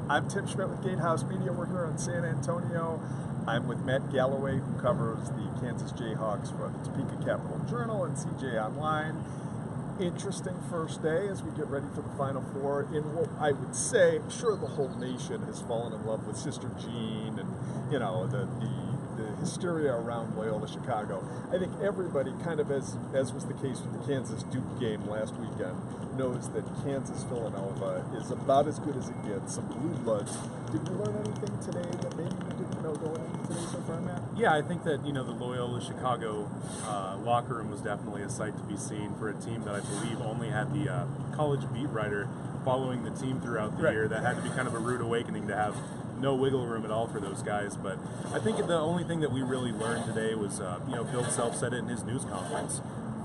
I'm Tim Schmidt with Gatehouse Media. We're here on San Antonio. I'm with Matt Galloway, who covers the Kansas Jayhawks for the Topeka Capital Journal and CJ Online. Interesting first day as we get ready for the Final Four in what I would say, sure, the whole nation has fallen in love with Sister Jean and, you know, the hysteria around Loyola Chicago. I think everybody, kind of as was the case with the Kansas Duke game last weekend, knows that Kansas Villanova is about as good as it gets. Some blue bloods. Did you learn anything today that maybe you didn't know going into today so far, Matt? Yeah, I think that, you know, the Loyola Chicago locker room was definitely a sight to be seen for a team that I believe only had the college beat writer following the team throughout the year. That had to be kind of a rude awakening to have no wiggle room at all for those guys. But I think the only thing that we really learned today was, you know, Bill Self said it in his news conference.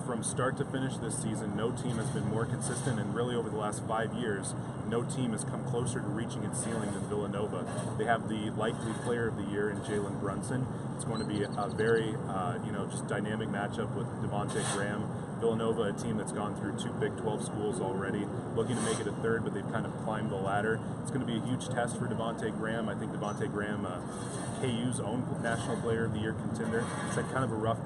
From start to finish this season, no team has been more consistent, and really over the last 5 years, no team has come closer to reaching its ceiling than Villanova. They have the likely player of the year in Jalen Brunson. It's going to be a very, you know, just dynamic matchup with Devontae Graham. Villanova, a team that's gone through 2 Big 12 schools already, looking to make it a third, but they've kind of climbed the ladder. It's going to be a huge test for Devontae Graham. I think Devontae Graham, KU's own National Player of the Year contender. It's had kind of a rough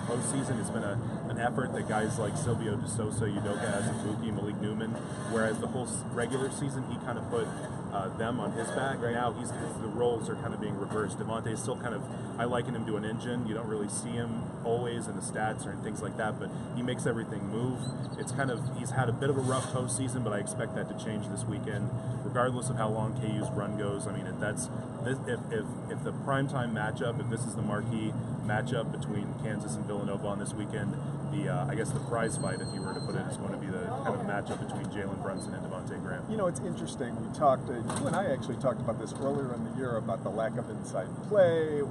postseason. It's been an effort that guys like Silvio De Sousa, Udoka Azubuike, Malik Newman, whereas the whole regular season he kind of put them on his back. Right now, the roles are kind of being reversed. Devontae's still kind of, I liken him to an engine. You don't really see him always in the stats or in things like that, but he makes everything move. It's kind of, he's had a bit of a rough postseason, but I expect that to change this weekend, regardless of how long KU's run goes. I mean, if the primetime matchup, if this is the marquee matchup between Kansas and Villanova on this weekend, I guess the prize fight, if you were to put it, is going to be the kind of matchup between Jalen Brunson and Devontae Graham. You know, it's interesting. We talked, you and I actually talked about this earlier in the year about the lack of inside play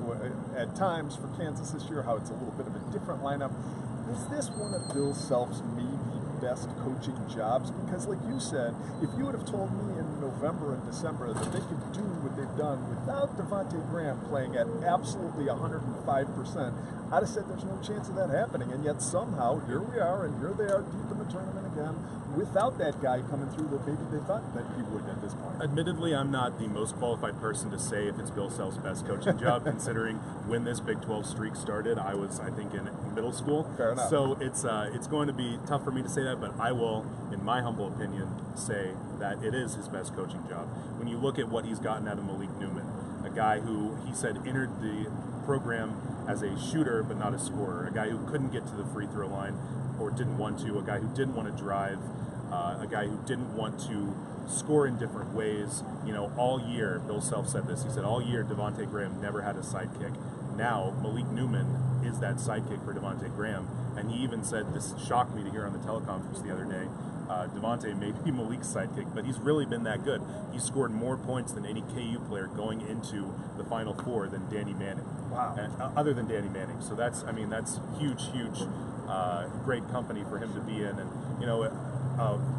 at times for Kansas this year, how it's a little bit of a different lineup. Is this one of Bill Self's maybe best coaching jobs? Because like you said, if you would have told me in November and December that they could do what they've done without Devontae Graham playing at absolutely 105%, I'd have said there's no chance of that happening. And yet somehow here we are, and here they are deep in the tournament again without that guy coming through that maybe they thought that he would at this point. Admittedly, I'm not the most qualified person to say if it's Bill Self's best coaching job, considering when this Big 12 streak started, I was, I think, in middle school. Fair enough. So it's going to be tough for me to say that, but I will, in my humble opinion, say that it is his best coaching job. When you look at what he's gotten out of Malik Newman, a guy who, he said, entered the program as a shooter but not a scorer, a guy who couldn't get to the free throw line or didn't want to, a guy who didn't want to drive, a guy who didn't want to score in different ways. You know, all year, Bill Self said this, he said all year Devontae Graham never had a sidekick. Now, Malik Newman is that sidekick for Devontae Graham, and he even said, this shocked me to hear on the teleconference the other day, Devontae may be Malik's sidekick, but he's really been that good. He's scored more points than any KU player going into the Final Four than Danny Manning. Wow. Other than Danny Manning. So that's, I mean, that's huge, great company for him to be in. And, you know,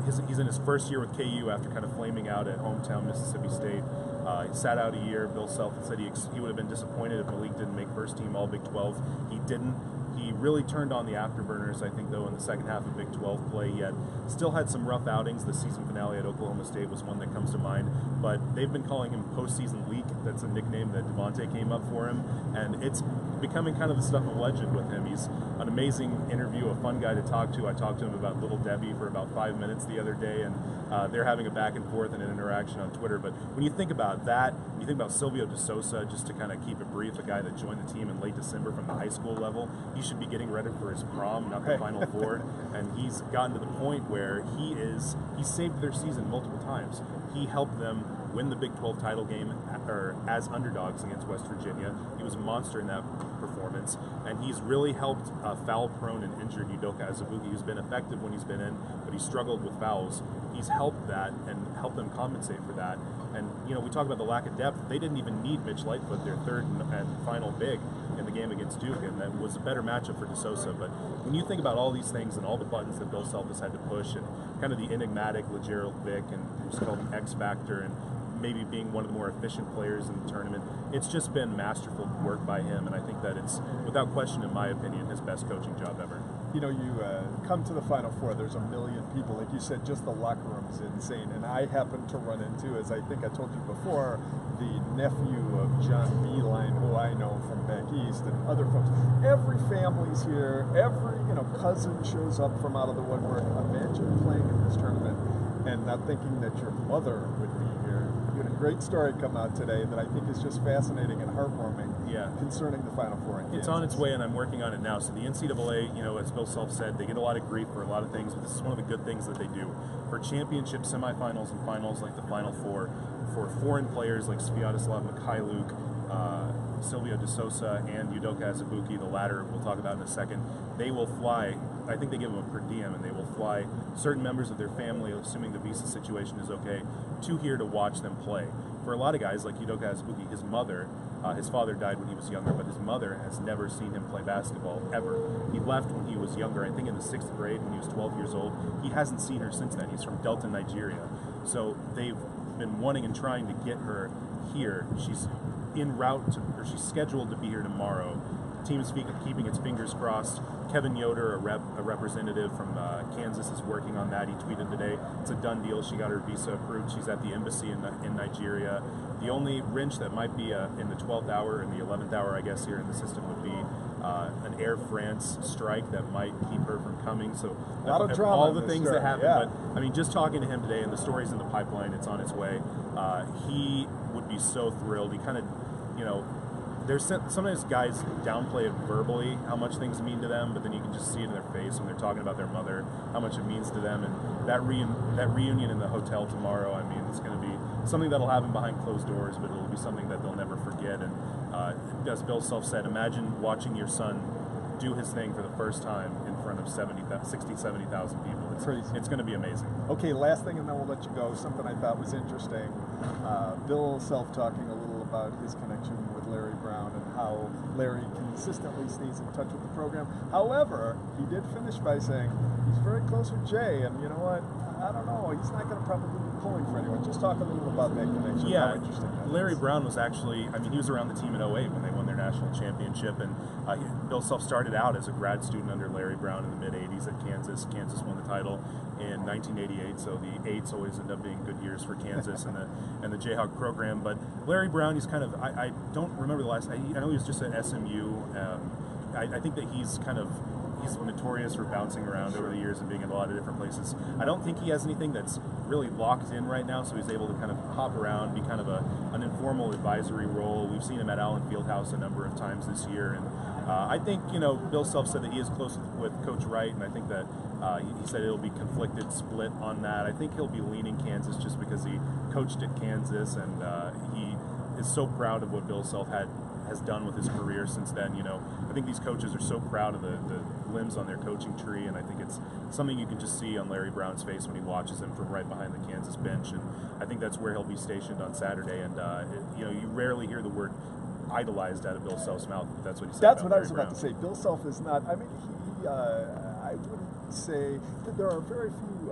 he's in his first year with KU after kind of flaming out at hometown Mississippi State. He sat out a year. Bill Self said he would have been disappointed if Malik didn't make first team All Big 12. He didn't. He really turned on the afterburners, I think, though, in the second half of Big 12 play. He still had some rough outings. The season finale at Oklahoma State was one that comes to mind. But they've been calling him Postseason Leak. That's a nickname that Devontae came up for him. And it's becoming kind of the stuff of legend with him. He's an amazing interview, a fun guy to talk to. I talked to him about Little Debbie for about 5 minutes the other day, and they're having a back and forth and an interaction on Twitter. But when you think about that, you think about Silvio De Sousa, just to kind of keep it brief, a guy that joined the team in late December from the high school level. He should be getting ready for his prom, not the Final Four. And he's gotten to the point where he saved their season multiple times. He helped them win the Big 12 title game as underdogs against West Virginia. He was a monster in that performance, and he's really helped foul-prone and injured Udoka Azubuike, who's been effective when he's been in, but he struggled with fouls. He's helped that and helped them compensate for that. And, you know, we talk about the lack of depth. They didn't even need Mitch Lightfoot, their third and final big, in the game against Duke, and that was a better matchup for De Sousa. But when you think about all these things and all the buttons that Bill Self has had to push, and kind of the enigmatic LeGerald Vick, and who's called an X Factor, and maybe being one of the more efficient players in the tournament, it's just been masterful work by him, and I think that it's, without question, in my opinion, his best coaching job ever. You know, you come to the Final Four, there's a million people. Like you said, just the locker room is insane. And I happen to run into, as I think I told you before, the nephew of John Beeline, who I know from back east, and other folks. Every family's here. Every, cousin shows up from out of the woodwork. Imagine playing in this tournament and not thinking that your mother would be here. You had a great story come out today that I think is just fascinating and heartwarming. Concerning the Final Four. It's on its way, and I'm working on it now. So the NCAA, as Bill Self said, they get a lot of grief for a lot of things, but this is one of the good things that they do. For championship semifinals and finals like the Final Four, for foreign players like Sviatoslav Mikhailuk, Silvio De Sousa, and Udoka Azubuike, the latter we'll talk about in a second, they will fly, I think they give them a per diem, and they will fly certain members of their family, assuming the visa situation is okay, to here to watch them play. For a lot of guys like Udoka Azubuike, his mother, his father died when he was younger, but his mother has never seen him play basketball, ever. He left when he was younger, I think in the 6th grade when he was 12 years old. He hasn't seen her since then. He's from Delta, Nigeria. So they've been wanting and trying to get her here. She's en route to, or she's scheduled to be here tomorrow. The team is keeping its fingers crossed. Kevin Yoder, a representative from Kansas, is working on that. He tweeted today, it's a done deal. She got her visa approved. She's at the embassy in Nigeria. The only wrench that might be in the 12th hour and the 11th hour, I guess, here in the system would be an Air France strike that might keep her from coming. So a lot of drama, all the things that happen. Yeah. But I mean, just talking to him today, and the story's in the pipeline. It's on its way. He would be so thrilled. He kind of, there's sometimes guys downplay it verbally, how much things mean to them, but then you can just see it in their face when they're talking about their mother, how much it means to them. And that reunion in the hotel tomorrow, I mean, it's going to be something that'll happen behind closed doors, but it'll be something that they'll never forget. And as Bill Self said, imagine watching your son do his thing for the first time in front of 60,000, 70,000 people. It's going to be amazing. Okay, last thing, and then we'll let you go. Something I thought was interesting. Bill Self talking a little about his connection with Larry Brown and how Larry consistently stays in touch with the program. However, he did finish by saying he's very close with Jay, and you know what? I don't know. He's not going to probably be pulling for anyone. Just talk a little about that connection. Yeah, how interesting that Larry is. Brown was actually, I mean, he was around the team in 08 when they won their national championship, and Bill Self started out as a grad student under Larry Brown in the mid-'80s at Kansas. Kansas won the title in 1988, so the 8s always end up being good years for Kansas and the Jayhawk program. But Larry Brown, he's kind of, I don't remember the last, I know he was just at SMU. I think that he's notorious for bouncing around over the years and being in a lot of different places. I don't think he has anything that's really locked in right now, so he's able to kind of hop around, be kind of an informal advisory role. We've seen him at Allen Fieldhouse a number of times this year, and I think, Bill Self said that he is close with Coach Wright, and I think that he said it'll be conflicted split on that. I think he'll be leaning Kansas just because he coached at Kansas, and he is so proud of what Bill Self has done with his career since then. I think these coaches are so proud of the limbs on their coaching tree, and I think it's something you can just see on Larry Brown's face when he watches him from right behind the Kansas bench, and I think that's where he'll be stationed on Saturday. And you rarely hear the word idolized out of Bill Self's mouth, but that's what he said. That's what I Larry was Brown. about to say. Bill Self is not, I mean, I wouldn't say that there are very few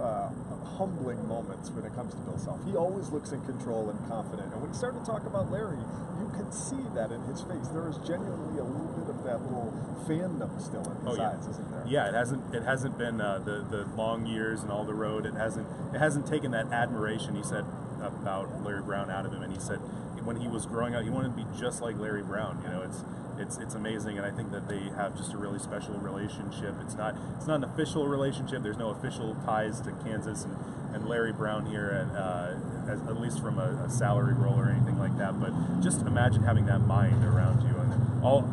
humbling moments when it comes to Bill Self. He always looks in control and confident. And when you start to talk about Larry, you can see that in his face. There is genuinely a little bit of that little fandom still in his eyes, isn't there? Yeah, it hasn't been the long years and all the road. It hasn't taken that admiration he said about Larry Brown out of him. And he said when he was growing up, he wanted to be just like Larry Brown. It's amazing, and I think that they have just a really special relationship. It's not an official relationship. There's no official ties to Kansas and Larry Brown here, at least from a salary role or anything like that. But just imagine having that mind around you, and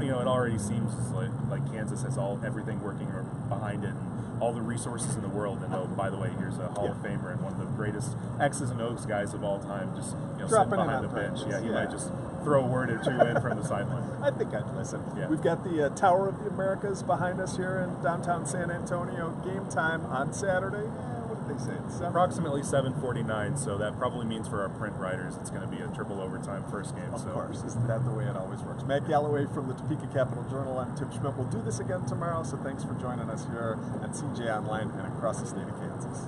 it already seems like Kansas has everything working behind it, and all the resources in the world. And oh, by the way, here's a Hall of Famer and one of the greatest X's and O's guys of all time, just sitting behind the bench. Yeah, he might just throw a word or two in from the sideline. I think I'd listen. Yeah. We've got the Tower of the Americas behind us here in downtown San Antonio. Game time on Saturday. What did they say? Approximately 7:49. So that probably means for our print writers, it's going to be a triple overtime first game. Of course, isn't that the way it always works? Matt Galloway from the Topeka Capital Journal. I'm Tim Schmidt. We'll do this again tomorrow. So thanks for joining us here at CJ Online and across the state of Kansas.